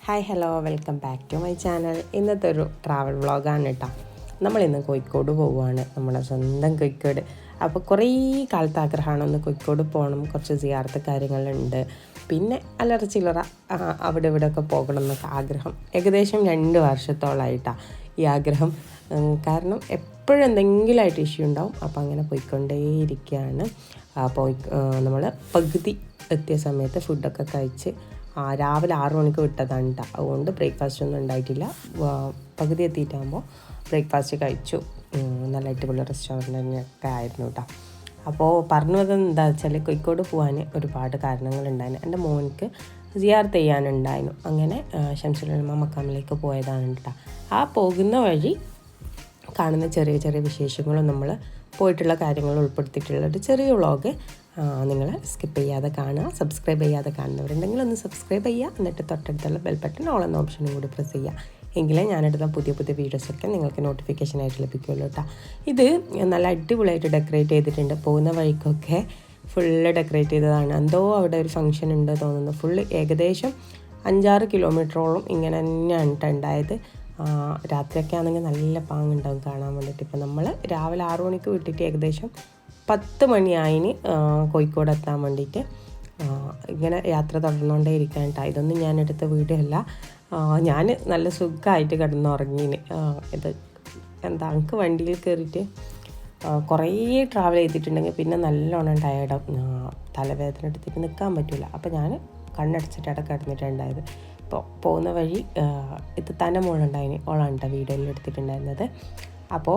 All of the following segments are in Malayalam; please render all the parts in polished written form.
Hi hello welcome back to my channel. ഇന്നത്തെ ഒരു ട്രാവൽ വ്ളോഗാണ് കേട്ടോ. നമ്മളിന്ന് കോഴിക്കോട് പോവുകയാണ്, നമ്മുടെ സ്വന്തം കോഴിക്കോട്. അപ്പോൾ കുറേ കാലത്ത് ആഗ്രഹമാണ് ഒന്ന് കോഴിക്കോട് പോകണം, കുറച്ച് സിയാറത്ത് കാര്യങ്ങളുണ്ട്, പിന്നെ അല്ലറ ചില്ലറ അവിടെ ഇവിടെയൊക്കെ പോകണം എന്നൊക്കെ ആഗ്രഹം. ഏകദേശം 2 വർഷത്തോളമായിട്ടാണ് ഈ ആഗ്രഹം. കാരണം എപ്പോഴും എന്തെങ്കിലുമായിട്ട് ഇഷ്യൂ ഉണ്ടാവും. അപ്പോൾ അങ്ങനെ പോയിക്കൊണ്ടേയിരിക്കുകയാണ്. നമ്മൾ പകുതി എത്തിയ സമയത്ത് ഫുഡൊക്കെ കഴിച്ച് രാവിലെ 6 മണിക്ക് വിട്ടതാണ് കേട്ടോ. അതുകൊണ്ട് ബ്രേക്ക്ഫാസ്റ്റ് ഒന്നും ഉണ്ടായിട്ടില്ല. പകുതി എത്തിയിട്ടാകുമ്പോൾ ബ്രേക്ക്ഫാസ്റ്റ് കഴിച്ചു. നല്ല അടിപൊളി റെസ്റ്റോറൻറ്റ് തന്നെയൊക്കെ ആയിരുന്നു കേട്ടോ. അപ്പോൾ പറഞ്ഞു വന്നത് എന്താ വെച്ചാൽ, കോഴിക്കോട് പോകാൻ ഒരുപാട് കാരണങ്ങളുണ്ടായിരുന്നു. എൻ്റെ മോനിക്ക് സിയാറത്ത് ചെയ്യാനുണ്ടായിരുന്നു. അങ്ങനെ ശംസുൽ ഉലമ മക്കാമിലേക്ക് പോയതാണ് കേട്ടോ. ആ പോകുന്ന വഴി കാണുന്ന ചെറിയ ചെറിയ വിശേഷങ്ങളും നമ്മൾ പോയിട്ടുള്ള കാര്യങ്ങൾ ഉൾപ്പെടുത്തിയിട്ടുള്ള ഒരു ചെറിയ വ്ളോഗ് നിങ്ങൾ സ്കിപ്പ് ചെയ്യാതെ കാണുക. സബ്സ്ക്രൈബ് ചെയ്യാതെ കാണുന്നവരുണ്ടെങ്കിൽ ഒന്ന് സബ്സ്ക്രൈബ് ചെയ്യുക. എന്നിട്ട് തൊട്ടടുത്തുള്ള ബെൽ ബട്ടൺ ഓൾ എന്ന ഓപ്ഷനും കൂടി പ്രസ് ചെയ്യുക. എങ്കിലേ ഞാനെടുത്ത പുതിയ പുതിയ വീഡിയോസൊക്കെ നിങ്ങൾക്ക് നോട്ടിഫിക്കേഷനായിട്ട് ലഭിക്കുള്ളൂ കേട്ടോ. ഇത് നല്ല അടിപൊളിയായിട്ട് ഡെക്കറേറ്റ് ചെയ്തിട്ടുണ്ട്. പോകുന്ന വഴിക്കൊക്കെ ഫുള്ള് ഡെക്കറേറ്റ് ചെയ്തതാണ്. എന്തോ അവിടെ ഒരു ഫംഗ്ഷൻ ഉണ്ട് തോന്നുന്നു. ഫുള്ള് ഏകദേശം 5-6 കിലോമീറ്ററോളം ഇങ്ങനെ തന്നെയാണ് ഉണ്ടായത്. രാത്രിയൊക്കെ ആണെങ്കിൽ നല്ല പാങ്ങുണ്ടാവും കാണാൻ വേണ്ടിയിട്ട്. ഇപ്പം നമ്മൾ രാവിലെ 6 മണിക്ക് വിട്ടിട്ട് ഏകദേശം 10 മണിയായിന് കോഴിക്കോട് എത്താൻ വേണ്ടിയിട്ട് ഇങ്ങനെ യാത്ര തുടർന്നുകൊണ്ടേ ഇരിക്കാൻ കേട്ടോ. ഇതൊന്നും ഞാനെടുത്ത വീഡിയോ അല്ല. ഞാൻ നല്ല സുഖമായിട്ട് കിടന്നുറങ്ങീന്. ഇത് എനിക്ക് വണ്ടിയിൽ കയറിയിട്ട് കുറേ ട്രാവൽ ചെയ്തിട്ടുണ്ടെങ്കിൽ പിന്നെ നല്ലോണം ടയർഡാവും. തലവേദന എടുത്തിട്ട് നിൽക്കാൻ പറ്റില്ല. അപ്പോൾ ഞാൻ കണ്ണടച്ചിട്ട് കിടന്നിട്ടുണ്ടായത്. ഇപ്പോൾ പോകുന്ന വഴി ഇത് തന്നെ മോളുണ്ടായിന്, ഓളാണ് കേട്ടോ വീഡിയോയിൽ എടുത്തിട്ടുണ്ടായിരുന്നത്. അപ്പോൾ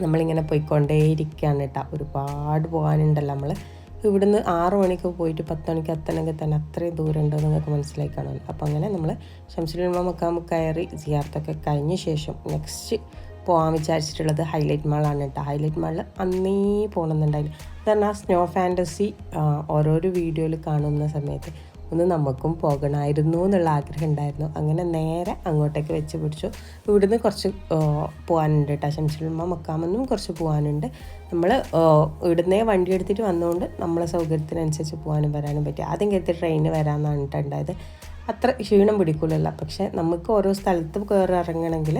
നമ്മളിങ്ങനെ പോയിക്കൊണ്ടേയിരിക്കുകയാണ് കേട്ടോ. ഒരുപാട് പോകാനുണ്ടല്ലോ. നമ്മൾ ഇവിടുന്ന് 6 മണിക്ക് പോയിട്ട് 10 മണിക്ക് എത്തണമെങ്കിൽ തന്നെ അത്രയും ദൂരം ഉണ്ടോ നിങ്ങൾക്ക് മനസ്സിലായി കാണുമല്ലോ. അപ്പോൾ അങ്ങനെ നമ്മൾ ശംസുൽ ഉലമ മഖാം കയറി സിയാറത്തൊക്കെ കഴിഞ്ഞ ശേഷം നെക്സ്റ്റ് പോകാൻ വിചാരിച്ചിട്ടുള്ളത് ഹൈലൈറ്റ് മാളാണ് കേട്ടോ. ഹൈലൈറ്റ് മാളിൽ അന്നേ പോകണമെന്നുണ്ടായില്ല. കാരണം സ്നോ ഫാൻറ്റസി ഓരോരോ വീഡിയോയിൽ കാണുന്ന സമയത്ത് ഒന്ന് നമുക്കും പോകണമായിരുന്നു എന്നുള്ള ആഗ്രഹം ഉണ്ടായിരുന്നു. അങ്ങനെ നേരെ അങ്ങോട്ടേക്ക് വെച്ച് പിടിച്ചു. ഇവിടുന്ന് കുറച്ച് പോകാനുണ്ട് കേട്ടോ. ശംസുൽ ഉലമ മഖാമെന്നും കുറച്ച് പോകാനുണ്ട്. നമ്മൾ ഇവിടുന്നേ വണ്ടി എടുത്തിട്ട് വന്നുകൊണ്ട് നമ്മളെ സൗകര്യത്തിനനുസരിച്ച് പോകാനും വരാനും പറ്റി. ആദ്യം കരുതി ട്രെയിന് വരാമെന്നാണ് കേട്ടോ ഉണ്ടായത്. അത്ര ക്ഷീണം പിടിക്കില്ലല്ലോ. പക്ഷേ നമുക്ക് ഓരോ സ്ഥലത്ത് കയറി ഇറങ്ങണമെങ്കിൽ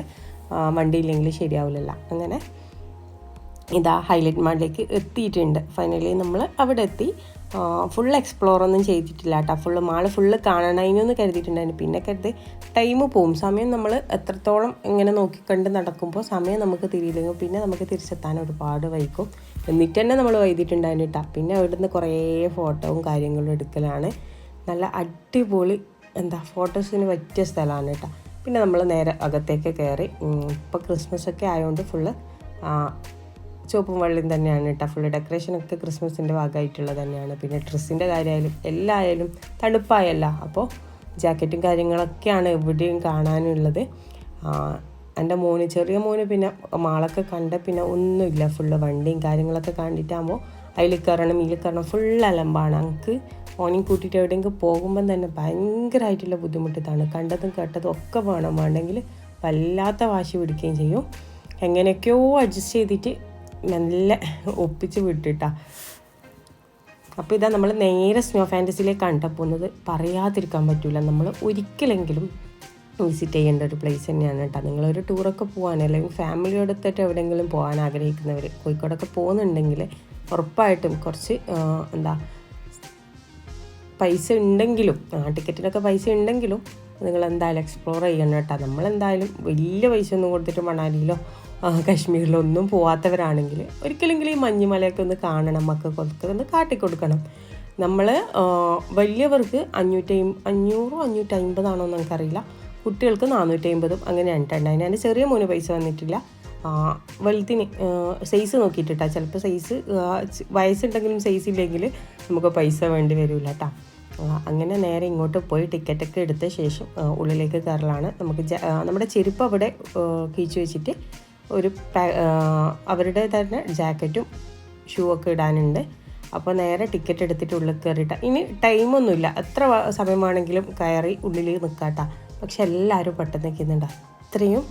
വണ്ടിയില്ലെങ്കിൽ ശരിയാവില്ലല്ലോ. അങ്ങനെ ഇതാ ഹൈലൈറ്റ് മാളിലേക്ക് എത്തിയിട്ടുണ്ട്. ഫൈനലി നമ്മൾ അവിടെ എത്തി. ഫുൾ എക്സ്പ്ലോറൊന്നും ചെയ്തിട്ടില്ല കേട്ടോ. മാള് ഫുള്ള് കാണണതിനൊന്ന് കരുതിയിട്ടുണ്ടായിരുന്നു. പിന്നെ കരുതി ടൈം പോവും, സമയം നമ്മൾ എത്രത്തോളം ഇങ്ങനെ നോക്കിക്കണ്ട് നടക്കുമ്പോൾ സമയം നമുക്ക് തിരിയില്ലെങ്കിൽ പിന്നെ നമുക്ക് തിരിച്ചെത്താൻ ഒരുപാട് വൈകും. എന്നിട്ട് തന്നെ നമ്മൾ വൈകിട്ടുണ്ടായിരുന്നു കേട്ടോ. പിന്നെ അവിടുന്ന് കുറേ ഫോട്ടോയും കാര്യങ്ങളും എടുക്കലാണ്. നല്ല അടിപൊളി ഫോട്ടോസിന് പറ്റിയ സ്ഥലമാണ് കേട്ടോ. പിന്നെ നമ്മൾ നേരെ അകത്തേക്ക് കയറി. ഇപ്പോൾ ക്രിസ്മസൊക്കെ ആയതുകൊണ്ട് ഫുള്ള് ചുവപ്പും വെള്ളയും തന്നെയാണ് കേട്ടോ. ഫുള്ള് ഡെക്കറേഷനൊക്കെ ക്രിസ്മസിൻ്റെ ഭാഗമായിട്ടുള്ളത് തന്നെയാണ്. പിന്നെ ഡ്രസ്സിൻ്റെ കാര്യമായാലും എല്ലായാലും തണുപ്പായല്ല. അപ്പോൾ ജാക്കറ്റും കാര്യങ്ങളൊക്കെയാണ് എവിടെയും കാണാനുള്ളത്. എൻ്റെ ചെറിയ മോന് പിന്നെ മാളൊക്കെ കണ്ട പിന്നെ ഒന്നുമില്ല. ഫുള്ള് വണ്ടിയും കാര്യങ്ങളൊക്കെ കണ്ടിട്ടാകുമ്പോൾ അതിൽ കയറണം ഫുൾ അലമ്പാണ്. എനിക്ക് ഓനെയും കൂട്ടിയിട്ട് എവിടെയെങ്കിലും പോകുമ്പം തന്നെ ഭയങ്കരമായിട്ടുള്ള ബുദ്ധിമുട്ടിതാണ്. കണ്ടതും കേട്ടതും ഒക്കെ വേണമെങ്കിൽ വല്ലാത്ത വാശി പിടിക്കുകയും ചെയ്യും. എങ്ങനെയൊക്കെയോ അഡ്ജസ്റ്റ് ചെയ്തിട്ട് നല്ല ഒപ്പിച്ച് വിട്ടിട്ടാ. അപ്പോൾ ഇതാ നമ്മൾ നേരെ സ്നോ ഫാൻറ്റസിയിലേക്കാണ് പോകുന്നത്. പറയാതിരിക്കാൻ പറ്റില്ല. നമ്മൾ ഒരിക്കലെങ്കിലും വിസിറ്റ് ചെയ്യേണ്ട ഒരു പ്ലേസ് തന്നെയാണ് കേട്ടോ. നിങ്ങളൊരു ടൂറൊക്കെ പോകാൻ അല്ലെങ്കിൽ ഫാമിലി എടുത്തിട്ട് എവിടെയെങ്കിലും പോകാൻ ആഗ്രഹിക്കുന്നവർ കോഴിക്കോടൊക്കെ പോകുന്നുണ്ടെങ്കിൽ ഉറപ്പായിട്ടും കുറച്ച് പൈസ ഉണ്ടെങ്കിലും ടിക്കറ്റിനൊക്കെ പൈസ ഉണ്ടെങ്കിലും നിങ്ങൾ എന്തായാലും എക്സ്പ്ലോർ ചെയ്യണം കേട്ടോ. നമ്മളെന്തായാലും വലിയ പൈസ ഒന്നും കൊടുത്തിട്ട് മണാലിയിലോ കാശ്മീരിലോ ഒന്നും പോവാത്തവരാണെങ്കിൽ ഒരിക്കലെങ്കിലും ഈ മഞ്ഞുമലയൊക്കെ ഒന്ന് കാണണം. മക്കൾക്കൊക്കെ ഒന്ന് കാട്ടിക്കൊടുക്കണം. നമ്മൾ വലിയവർക്ക് 550 ആണോ എന്ന് നമുക്കറിയില്ല. കുട്ടികൾക്ക് 450 അങ്ങനെയാണ് കേട്ടോ. അതിന് ചെറിയ മോന് പൈസ വന്നിട്ടില്ല. വലുതിന് സൈസ് നോക്കിയിട്ടാ. ചിലപ്പോൾ സൈസ് വയസ്സുണ്ടെങ്കിലും സൈസ് ഇല്ലെങ്കിൽ നമുക്ക് പൈസ വേണ്ടി വരില്ല കേട്ടോ. അങ്ങനെ നേരെ ഇങ്ങോട്ട് പോയി ടിക്കറ്റൊക്കെ എടുത്ത ശേഷം ഉള്ളിലേക്ക് കയറലാണ്. നമുക്ക് നമ്മുടെ ചെരുപ്പ് അവിടെ കീച്ചു വെച്ചിട്ട് അവരുടെ തന്നെ ജാക്കറ്റും ഷൂ ഒക്കെ ഇടാനുണ്ട്. അപ്പോൾ നേരെ ടിക്കറ്റ് എടുത്തിട്ട് ഉള്ളിൽ കയറിയിട്ട. ഇനി ടൈമൊന്നുമില്ല, എത്ര സമയമാണെങ്കിലും കയറി ഉള്ളിൽ നിൽക്കാട്ടോ. പക്ഷെ എല്ലാവരും പെട്ടെന്ന് നിൽക്കുന്നുണ്ട്. അത്രയും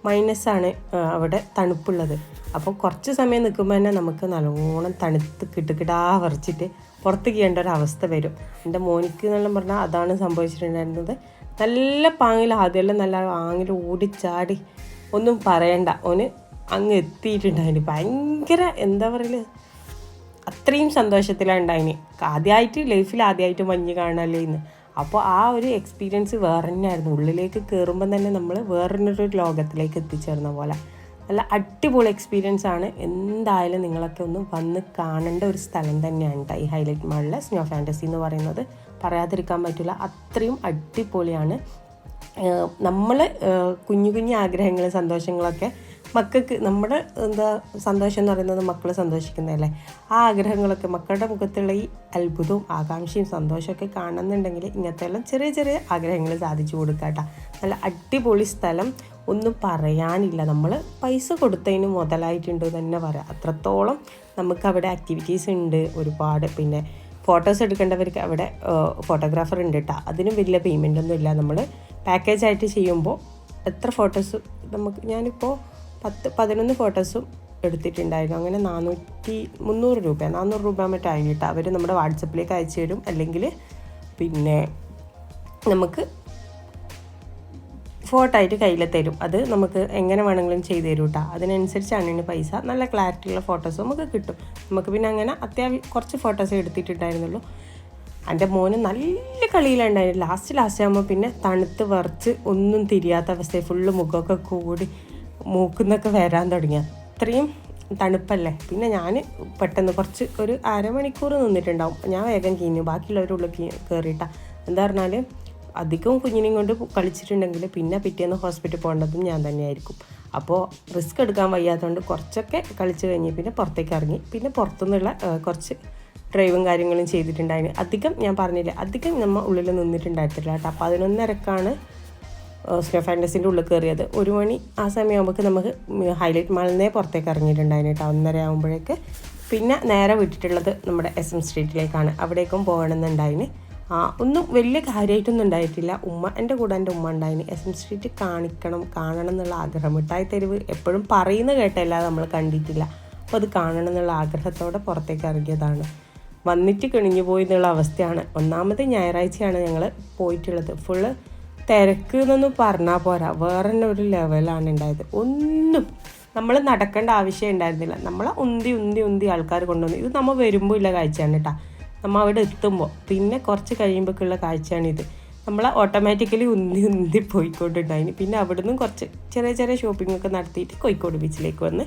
മൈനസാണ് അവിടെ തണുപ്പുള്ളത്. അപ്പോൾ കുറച്ച് സമയം നിൽക്കുമ്പോൾ തന്നെ നമുക്ക് നല്ലോണം തണുത്ത് കിട്ടുകിടാ വരച്ചിട്ട് പുറത്ത് ചെയ്യേണ്ട ഒരവസ്ഥ വരും. എൻ്റെ മോനിക്ക് എന്നെല്ലാം പറഞ്ഞാൽ അതാണ് സംഭവിച്ചിട്ടുണ്ടായിരുന്നത്. നല്ല പാങ്ങിൽ ആദ്യമെല്ലാം നല്ല പാങ്ങിൽ ഓടിച്ചാടി ഒന്നും പറയണ്ട, ഓന് അങ്ങ് എത്തിയിട്ടുണ്ടായിന്. ഭയങ്കര എന്താ പറയല്, അത്രയും സന്തോഷത്തിലാണ് ഉണ്ടായിന്. ലൈഫിൽ ആദ്യമായിട്ട് മഞ്ഞ് കാണല്ലേ ഇന്ന്. അപ്പോൾ ആ ഒരു എക്സ്പീരിയൻസ് വേറെ തന്നെയായിരുന്നു. ഉള്ളിലേക്ക് കയറുമ്പം തന്നെ നമ്മൾ വേറൊരു ലോകത്തിലേക്ക് എത്തിച്ചേർന്ന പോലെ നല്ല അടിപൊളി എക്സ്പീരിയൻസ് ആണ്. എന്തായാലും നിങ്ങളൊക്കെ ഒന്ന് വന്ന് കാണേണ്ട ഒരു സ്ഥലം തന്നെയാണ് കേട്ടോ ഈ ഹൈലൈറ്റ് മാളിലെ സ്നോ ഫാൻറ്റസി എന്ന് പറയുന്നത്. പറയാതിരിക്കാൻ പറ്റില്ല, അത്രയും അടിപൊളിയാണ്. നമ്മൾ കുഞ്ഞു കുഞ്ഞു ആഗ്രഹങ്ങളും സന്തോഷങ്ങളൊക്കെ മക്കൾക്ക്, നമ്മുടെ സന്തോഷം എന്ന് പറയുന്നത് മക്കൾ സന്തോഷിക്കുന്നതല്ലേ, ആ ആഗ്രഹങ്ങളൊക്കെ മക്കളുടെ മുഖത്തുള്ള ഈ അത്ഭുതവും ആകാംക്ഷയും സന്തോഷമൊക്കെ കാണുന്നുണ്ടെങ്കിൽ ഇങ്ങനത്തെ എല്ലാം ചെറിയ ചെറിയ ആഗ്രഹങ്ങൾ സാധിച്ചു കൊടുക്കാട്ടോ. നല്ല അടിപൊളി സ്ഥലം, ഒന്നും പറയാനില്ല. നമ്മൾ പൈസ കൊടുത്തതിന് മുതലായിട്ടുണ്ട് തന്നെ പറയാം. അത്രത്തോളം നമുക്കവിടെ ആക്ടിവിറ്റീസ് ഉണ്ട് ഒരുപാട്. പിന്നെ ഫോട്ടോസ് എടുക്കേണ്ടവർക്ക് അവിടെ ഫോട്ടോഗ്രാഫർ ഉണ്ട് കേട്ടോ. അതിനും വലിയ പേയ്മെൻ്റ് ഒന്നും ഇല്ല. നമ്മൾ പാക്കേജായിട്ട് ചെയ്യുമ്പോൾ എത്ര ഫോട്ടോസ് ഞാനിപ്പോൾ 11 ഫോട്ടോസും എടുത്തിട്ടുണ്ടായിരുന്നു. അങ്ങനെ 400 രൂപ മറ്റോ ആയിട്ട് അവർ നമ്മുടെ വാട്സപ്പിലേക്ക് അയച്ചു തരും. അല്ലെങ്കിൽ പിന്നെ നമുക്ക് ഫോട്ടോ ആയിട്ട് കയ്യിൽ തരും. അത് നമുക്ക് എങ്ങനെ വേണമെങ്കിലും ചെയ്ത് തരും കേട്ടോ. അതിനനുസരിച്ചാണ് ഇതിന് പൈസ. നല്ല ക്ലാരിറ്റിയുള്ള ഫോട്ടോസ് നമുക്ക് കിട്ടും. നമുക്ക് പിന്നെ അങ്ങനെ കുറച്ച് ഫോട്ടോസ് എടുത്തിട്ടുണ്ടായിരുന്നുള്ളൂ. എൻ്റെ മോന് നല്ല കളിയിലുണ്ടായിരുന്നു. ലാസ്റ്റ് ആകുമ്പോൾ പിന്നെ തണുത്ത് വിറച്ച് ഒന്നും തിരിയാത്ത അവസ്ഥയിൽ ഫുള്ള് മുഖമൊക്കെ കൂടി മൂക്കുന്നൊക്കെ വരാൻ തുടങ്ങി. അത്രയും തണുപ്പല്ലേ. പിന്നെ ഞാൻ പെട്ടെന്ന് ഒരു അരമണിക്കൂർ നിന്നിട്ടുണ്ടാവും. ഞാൻ വേഗം കീഞ്ഞു. ബാക്കിയുള്ളവരുള്ളിൽ കയറിയിട്ടാണ്. എന്താ പറഞ്ഞാൽ അധികവും കുഞ്ഞിനെയും കൊണ്ട് കളിച്ചിട്ടുണ്ടെങ്കിൽ പിന്നെ പിറ്റേന്ന് ഹോസ്പിറ്റലിൽ പോകേണ്ടതും ഞാൻ തന്നെയായിരിക്കും. അപ്പോൾ റിസ്ക് എടുക്കാൻ വയ്യാത്തതുകൊണ്ട് കുറച്ചൊക്കെ കളിച്ച് കഴിഞ്ഞ് പിന്നെ പുറത്തേക്ക് ഇറങ്ങി. പിന്നെ പുറത്തുനിന്നുള്ള കുറച്ച് ഡ്രൈവും കാര്യങ്ങളും ചെയ്തിട്ടുണ്ടായിരുന്നു. ഞാൻ പറഞ്ഞില്ലേ, നമ്മൾ ഉള്ളിൽ നിന്നിട്ടുണ്ടായിരുന്നില്ല കേട്ടോ. 11:30 സ്നോ ഫാൻറ്റസിൻ്റെ ഉള്ളിൽ കയറിയത്. 1 മണി ആ സമയമാകുമ്പോൾ നമുക്ക് ഹൈലൈറ്റ് മാളിൽ നിന്നേ പുറത്തേക്ക് ഇറങ്ങിയിട്ടുണ്ടായിരുന്നു കേട്ടോ. 1:30 ആകുമ്പോഴേക്ക്. പിന്നെ നേരെ വിട്ടിട്ടുള്ളത് നമ്മുടെ SM സ്ട്രീറ്റിലേക്കാണ്. അവിടേക്കും പോകണമെന്നുണ്ടായിന്. ഒന്നും വലിയ കാര്യമായിട്ടൊന്നും ഉണ്ടായിട്ടില്ല. എൻ്റെ കൂടെ എൻ്റെ ഉമ്മ ഉണ്ടായിന്. SM സ്ട്രീറ്റ് കാണണം എന്നുള്ള ആഗ്രഹം. മിഠായി തെരുവ് എപ്പോഴും പറയുന്നത് കേട്ടല്ലാതെ നമ്മൾ കണ്ടിട്ടില്ല. അപ്പോൾ അത് കാണണം എന്നുള്ള ആഗ്രഹത്തോടെ പുറത്തേക്ക് ഇറങ്ങിയതാണ്. വന്നിട്ട് കിണിഞ്ഞു പോയി എന്നുള്ള അവസ്ഥയാണ്. ഒന്നാമത് ഞായറാഴ്ചയാണ് ഞങ്ങൾ പോയിട്ടുള്ളത്. ഫുള്ള് തിരക്ക് എന്നൊന്നും പറഞ്ഞാൽ പോരാ, വേറെ തന്നെ ഒരു ലെവലാണ് ഉണ്ടായത്. ഒന്നും നമ്മൾ നടക്കേണ്ട ആവശ്യം ഉണ്ടായിരുന്നില്ല. നമ്മളെ ഉന്തി ആൾക്കാർ കൊണ്ടുവന്നു. ഇത് നമ്മൾ വരുമ്പോൾ ഉള്ള കാഴ്ചയാണ് കേട്ടോ. നമ്മൾ അവിടെ എത്തുമ്പോൾ പിന്നെ കുറച്ച് കഴിയുമ്പോഴേക്കുള്ള കാഴ്ചയാണിത്. നമ്മൾ ഓട്ടോമാറ്റിക്കലി ഉന്തി പോയിക്കൊണ്ടുണ്ടായിന്. പിന്നെ അവിടെ നിന്നും കുറച്ച് ചെറിയ ഷോപ്പിങ്ങൊക്കെ നടത്തിയിട്ട് കോഴിക്കോട് ബീച്ചിലേക്ക് വന്ന്.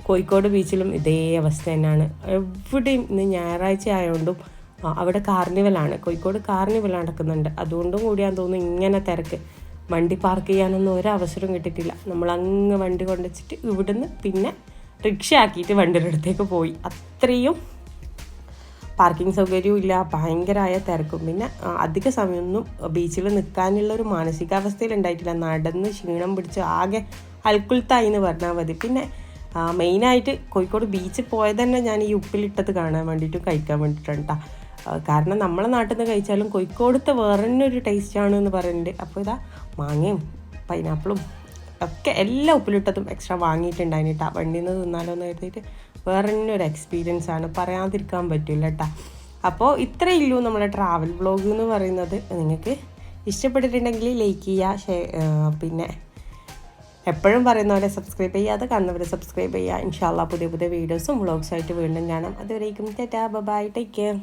കോഴിക്കോട് ബീച്ചിലും ഇതേ അവസ്ഥ തന്നെയാണ്. എവിടെയും ഇന്ന് ഞായറാഴ്ച ആയതുകൊണ്ടും അവിടെ കാർണിവലാണ്, കോഴിക്കോട് കാർണിവൽ നടക്കുന്നുണ്ട്. അതുകൊണ്ടും കൂടിയാന്ന് തോന്നുന്നു ഇങ്ങനെ തിരക്ക്. വണ്ടി പാർക്ക് ചെയ്യാനൊന്നും ഒരവസരം കിട്ടിയിട്ടില്ല. നമ്മളങ്ങ് വണ്ടി കൊണ്ടുവച്ചിട്ട് ഇവിടുന്ന് പിന്നെ റിക്ഷ ആക്കിയിട്ട് വണ്ടിയുടെ അടുത്തേക്ക് പോയി. അത്രയും പാർക്കിംഗ് സൗകര്യവും ഇല്ല, ഭയങ്കരമായ തിരക്കും. പിന്നെ അധിക സമയമൊന്നും ബീച്ചിൽ നിൽക്കാനുള്ളൊരു മാനസികാവസ്ഥയിൽ ഉണ്ടായിട്ടില്ല. നടന്ന് ക്ഷീണം പിടിച്ച് ആകെ അൽക്കുൽത്തായി എന്ന് പറഞ്ഞാൽ മതി. പിന്നെ മെയിനായിട്ട് കോഴിക്കോട് ബീച്ചിൽ പോയത് തന്നെ ഞാൻ ഈ ഉപ്പിലിട്ടത് കാണാൻ വേണ്ടിയിട്ടും കഴിക്കാൻ വേണ്ടിയിട്ടാണ് കേട്ടോ. കാരണം നമ്മളെ നാട്ടിൽ നിന്ന് കഴിച്ചാലും കോഴിക്കോടത്തെ വേറെ തന്നെ ഒരു ടേസ്റ്റാണ് എന്ന് പറയുന്നുണ്ട്. അപ്പോൾ ഇതാ മാങ്ങയും പൈനാപ്പിളും ഒക്കെ എല്ലാം ഉപ്പിലിട്ടതും എക്സ്ട്രാ വാങ്ങിയിട്ടുണ്ടായിന് കേട്ടോ. വണ്ടിയിൽ നിന്ന് തിന്നാലോ എന്ന് കരുതിയിട്ട് വേറെ തന്നെ ഒരു എക്സ്പീരിയൻസ് ആണ്, പറയാതിരിക്കാൻ പറ്റില്ല കേട്ടോ. അപ്പോൾ ഇത്രയേ ഉള്ളൂ നമ്മുടെ ട്രാവൽ വ്ളോഗ് എന്ന് പറയുന്നത്. നിങ്ങൾക്ക് ഇഷ്ടപ്പെട്ടിട്ടുണ്ടെങ്കിൽ ലൈക്ക് ചെയ്യുക, പിന്നെ എപ്പോഴും പറയുന്ന പോലെ സബ്സ്ക്രൈബ് ചെയ്യാതെ കാണുന്നവർ സബ്സ്ക്രൈബ് ചെയ്യുക. ഇൻഷാല്ലാ പുതിയ വീഡിയോസും വ്ളോഗ്സായിട്ട് വീണ്ടും കാണാം. അതുവരേക്കും ടാറ്റാ ബൈ, ടേക്ക് കെയർ.